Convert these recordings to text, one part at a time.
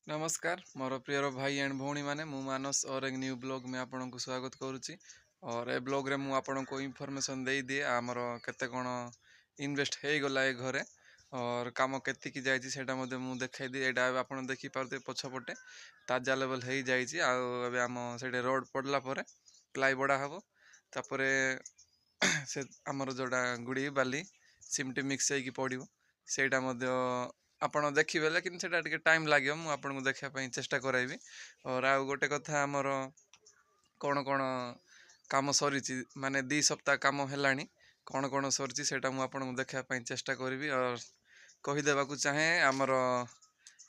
नमस्कार मोर प्रियर भाई एंड भौणी माने मु मानस और एक न्यू ब्लॉग में आपन को स्वागत करुच्ची। और ए ब्लॉग रे मु आपन को इनफॉरमेशन दे दिए आमर केते कोन इन्वेस्ट हो गला ए घरे और काम केति की जायछि सेटा मध्ये मु देखाई दिए। एटा आपन देखि पारते पछपटे ताजा लेवल हो जायछि आ एबे आम सेटे रोड पड़ला परे प्लाई बडा हबो तापरे से आमर जोडा गुडी बाली सिमटी मिक्स होई की पडिबो सेटा मध्ये ଆପଣ ଦେଖିବେ लेकिन सेटा टिके टाइम लागो मु आपन को देखा पई चेष्टा कराइबी। और आ गोटे कथा हमर कोन कोन काम सरीची माने 2 सप्ताह काम हेलानी कोन कोन सरीची सेटा मु आपन को देखा पई चेष्टा करबी। और कहि देबा को चाहे हमर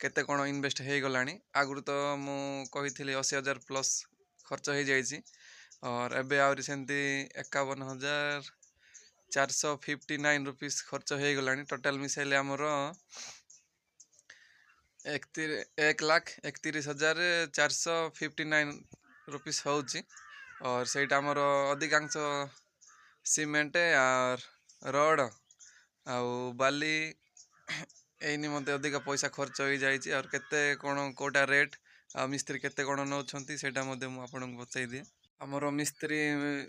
केते कोन इन्वेस्ट हो गलानी आगुर तो मु कहिथिली 80,000 प्लस खर्च हो जायछि और एबे आउरी सेंती 51,459 रुपीस खर्च हो गलानी टोटल मिसाइले हमर 1,31,459 रुपीस होची। और सेटा हमर अधिकांश सीमेंट और रड आउ बाली एनी मते अधिक पैसा खर्च हो जायछि। और केते कोन कोटा रेट आ मिस्त्री केते कोन नौछंती सेटा मते मु आपन को बतै दिए। हमर मिस्त्री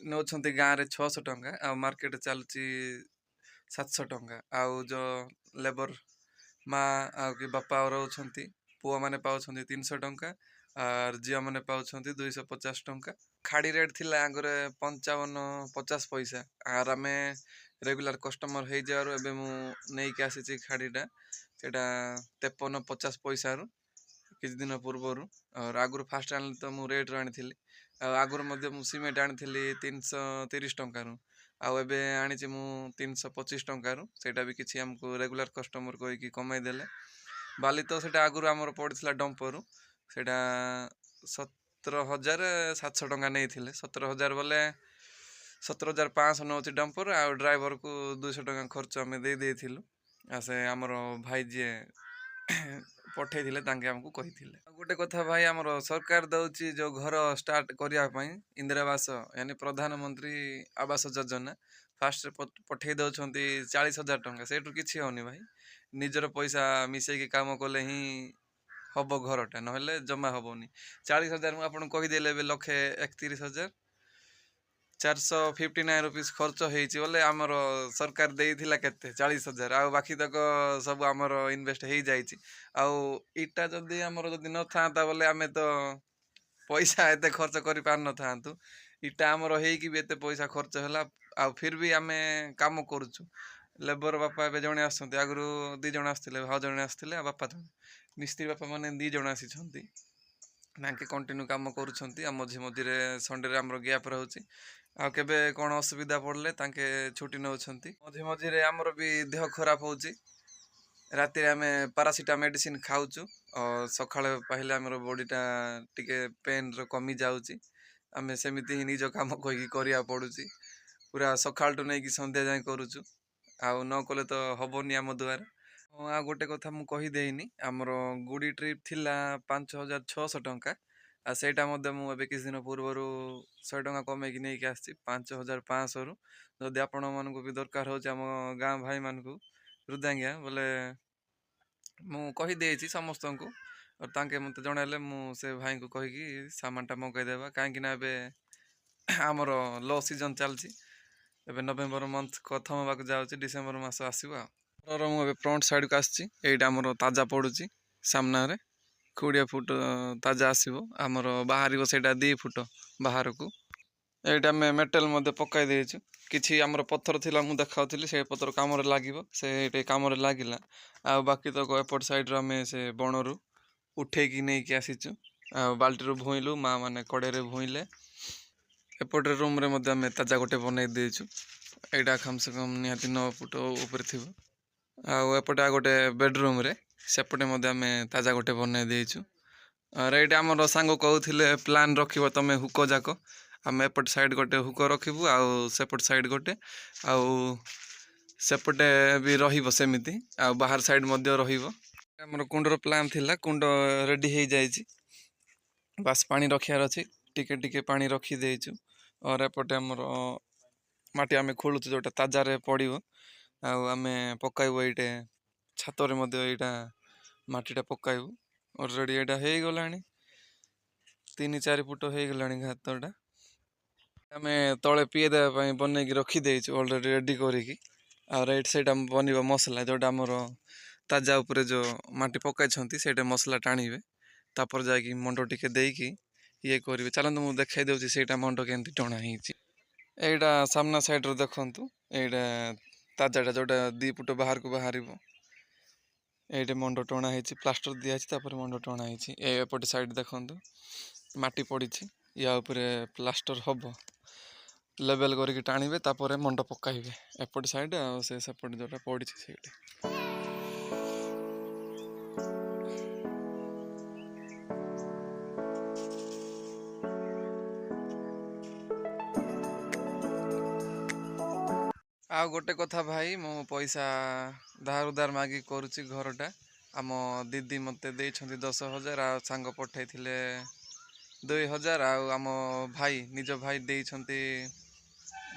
नौछंती गां रे 600 टंका आ मार्केट चलची 700 टंका आउ जो लेबर माँ आ कि बापा रोचंती पुआ माने पाउछंती 300 टंका और झिया माने पाउछंती 250 टंका। खाड़ी रेट थिला आगरे 55-50 पैसा और आमे रेगुलर कस्टमर हे जारो एबे मु नेई के आसीची खाड़ीटा सेटा 53-50 पैसा रु किछ दिन पूर्वरु। और आगुर फास्ट आनली तो मु रेट आनी थिली आगुर मध्ये मु सीमेंट आनी थिली 330 टंका रु आउ एबे आनीची मु 325 टंका रु सेटा भी किछि हमको रेगुलर कस्टमर कोई की कमाई देले। बाली तो सेटा आगुर हमर पड़िसला डंपर सेटा 17,700 टंका नहीं थिले 17,000 बोले 17,500 नौची डंपर आ ड्राइवर को 200 टंका खर्च हमें दे देथिलु आ से हमर भाई जे पठे थिले तांके हमको कहि थिले। गोटे कथा भाई हमर सरकार दउची जो घर स्टार्ट करिया पई इंदिरा आवास यानी प्रधानमंत्री आवास योजना फास्ट पठे दउछंती 40,000 टंका सेटु किछि होनी भाई निजर पैसा मिसे के काम कले ही हबो घरटा नहले जमा हबोनी। 40,000 मु आपन कहि देले बे लखे 31,459 रुपीस खर्च होईची बोले हमर सरकार देइथिला केते 40,000 आ बाकी तक सब हमर इन्वेस्ट हो जाइची आउ इटा जदी हमर जदी न थाता बोले हमें तो पैसा एते खर्च करि पार न थांतु इटा हमर हेई कि एते पैसा खर्च होला आ फिर भी हमें काम करूछु। लेबर बापा एबे जणे आसंती आगुरु 2 जण आस्थिले भाव जणे आस्थिले आ बापा जणे मिस्त्री बापा माने 2 जण आसी छंती नाके कंटिन्यू काम करूछंती आ मझी मझी रे संडे रे हमर गैप रहउची आ केबे कोन असुविधा पड़ले तांके छुट्टी नउछंती। मझी मझी रे हमर भी देह खराब होउची राति रे हमें पैरासिटा मेडिसिन खाउछु और सखाळे पहिले हमर बॉडीटा टिके पेन रो कमी जाउची हमें सेमिति ही निजो काम कोई करिया पडुची पूरा सखाळ टु नै कि संध्या जाय करूछु आउ न कले तो हबोनी आम दुआर। आ गोटे कथा मु कहि देइनी हमर गुडी ट्रिप थिला 5,600 टंका आ सेटा मध्ये मु एबे किछ दिन पूर्वरु 100 टंका कमे कि नै कि आछि 5,500 रु जदि आपण मन को भी दरकार हो हम गां भाई मन को रुदांगिया बोले मु कहि देइछि समस्त को और तांके मते जणाले मु से भाई को कहि कि सामानटा मगाई देबा काहे कि ना एबे हमर लो सीजन चलछि एबे नवेम्बर मंथ खत्म होबाक जाउछि डिसेंबर मास आसीबा। और मु एबे फ्रंट साइड को आछि एटा हमर ताजा पडुछि सामना रे 20 फुट ताजा आसीबो हमर बाहरिबो सेटा 2 फुट बाहर को एटा में मेटल मध्ये पकाई देइछु किछि हमर पत्थर थिला मु देखाउथिली से पत्थर काम रे लागिबो से एटे काम रे लागिला आ बाकी तो एपट साइड रे हमें से बनरु उठे कि नै कि आसीछु आ बाल्टी रो भोइलु मा माने कड़े रे भोइले एपट रूम रे मध्ये हमें ताजा गोटे बनै देइछु एटा कम से कम निहाती 9 फुट ऊपर थिबो आ एपटे गोटे बेडरूम रे सेपटे मध्ये हमें ताजा गोटे बनै देइछु। और एटा हमर सांग कहउथिले प्लान रखिबो तमे हुको जाको हम एपट साइड गोटे हुको रखिबु आ सेपट साइड गोटे आ सेपटे भी रहिबो सेमिति आ बाहर साइड मध्ये रहिबो हमर कुंडर प्लान थिला कुंड रेडी हे जाइछि बस पानी रखियार अछि टिके टिके पानी रखी देइछु। और एपटे हमर माटी हमें खोलुछु जोटा ताजा रे पडिबो आ हमें पकाइबो एटे छातो रे मध्ये एटा माटीटा पकाइबो ऑलरेडी एटा हे गलानी 3-4 फुट हो गलानी घातटा आम तले पीए देवाई बनई रखी देचु ऑलरेडी रेडी करिकी आ राइट साइड आम बनवा मसला जोटा आमर ताजा उपरे जो माटी पकाई से मसला टाणिबे तापर जाकि मंड टिके देकी ये करेंगे चलते मुझे देखा दूसरी से मंड केमती टणा होटा सामना साइड रो देखु एटा ताजाटा जोटा 2 फुट बाहर को बाहर ये मंड टणा प्लास्टर दिखाई मंड टणा एपटे साइड देखु माटी पड़ी या उपरे प्लास्टर हम लेवल करके टाणिबे तापर मंड पकाइबे एपटे साइड से सेपटे जोटा पड़ी से आ गोटे कथा भाई मो पैसा धार उधार मागी करुच्ची घरटा आम दीदी मत 10,000 आ सांग पठाई 2,000 आम भाई निज भाई देइछंती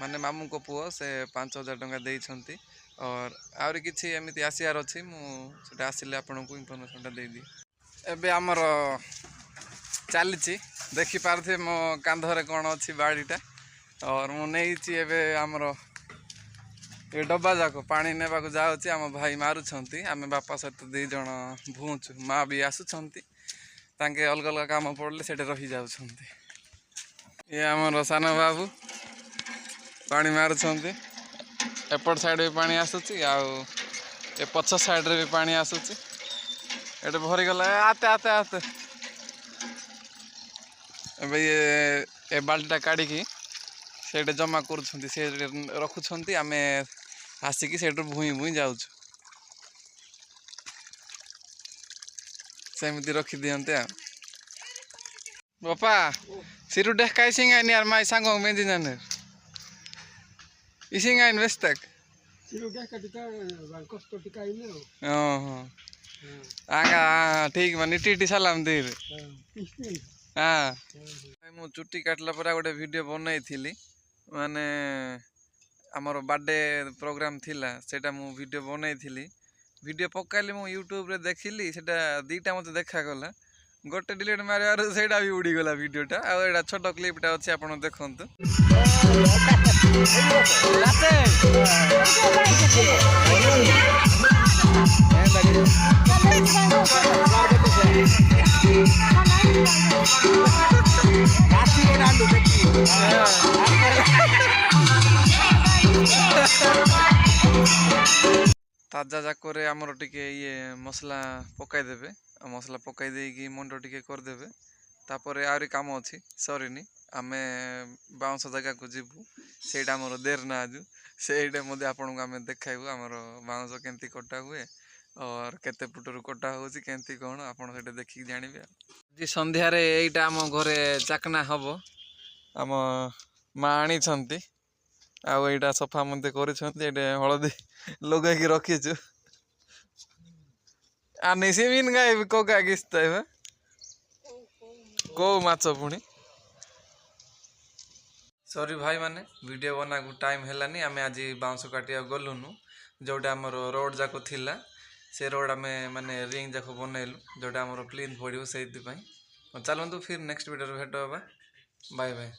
माने मामू को पुओ से 5,000 टंका देइछंती और आउरी किछि एमिति आसियार अछि मु सेटा आसिले आपन को इन्फॉर्मेशनटा दे दी एबे हमर चलीछि देखि पारथे मो कांधरे कोन अछि बाड़ीटा और मु नेइछि एबे हमर ये डब्बा जाक पानी नेबा को जाउछि आम भाई मारुछंती आमे बापा सहित 2 जण भूछु माँ भी आसुछंती तांके अलग अलग काम पड़ले सेटे रही जाउछंती ये हमर सानो बाबू पानी मारुछंती एपट साइड भी पानी आसुछि आ ए पछ साइड रे भी पानी आसुछि एटे भरी गला आते आते आते एबे ये बाल्टीटा काढी की सेटे जमा करूछंती से रखुछंती आमे आसिकी सेटू भूई भूई जाउछु सेमती रखी दियंते बापा सिरु देख काय सिंगाइन यार माई सांगो मेंदी जाने इसिंगाइन वेस्तक सिरु देख कटिका कष्ट टिकाइले हां आगा ठीक माने टीटी सलाम देर हां मु चुट्टी काटला पर गोटे वीडियो बनाई थिली माने आमर बर्थडे प्रोग्राम थिला सेटा मु वीडियो बनाई थिली वीडियो पकाइली मु यूट्यूब रे देखिली सेटा दीटा मते देखा गला गोटे डिलीट मारियार सेटा भी उड़ी गला वीडियोटा आ एटा छोटो क्लिपटा अछि आपण देखंतु ताजा जाकोरे आमर टिके ये मसला पकाई देबे मसला पकाई देकी मंड टिके कर देबे तापरे आरी काम अछि सरीनी आमे बाउंस जगह को जीबू सेटा हमर देर ना आजू सेटा मध्ये आपन को आमे देखाइबू हमर बाउंस केंती कटा हुए और केते फुटरू कटा होची केंती कोन आपन सेटा देखि जानिबे जी संध्या रे एटा हम घरे चाकना हबो हम मा आनी छंती आ एटा सफा मध्ये करि छंती एटा हळदी लगा के रखी छु आ निसिमिन गाय को का गिस्ता है को माछ पुणी सॉरी भाई माने वीडियो बना को टाइम हेलानी आमे आज बाउंस काटिया गलुनु जोटा हमर रोड जाको थिला से रोड आमे माने रिंग जाको बनैलु जोटा हमर प्लेन पडियो सेति पई चलंतु फिर नेक्स्ट वीडियो रे भेट होबा बाय बाय।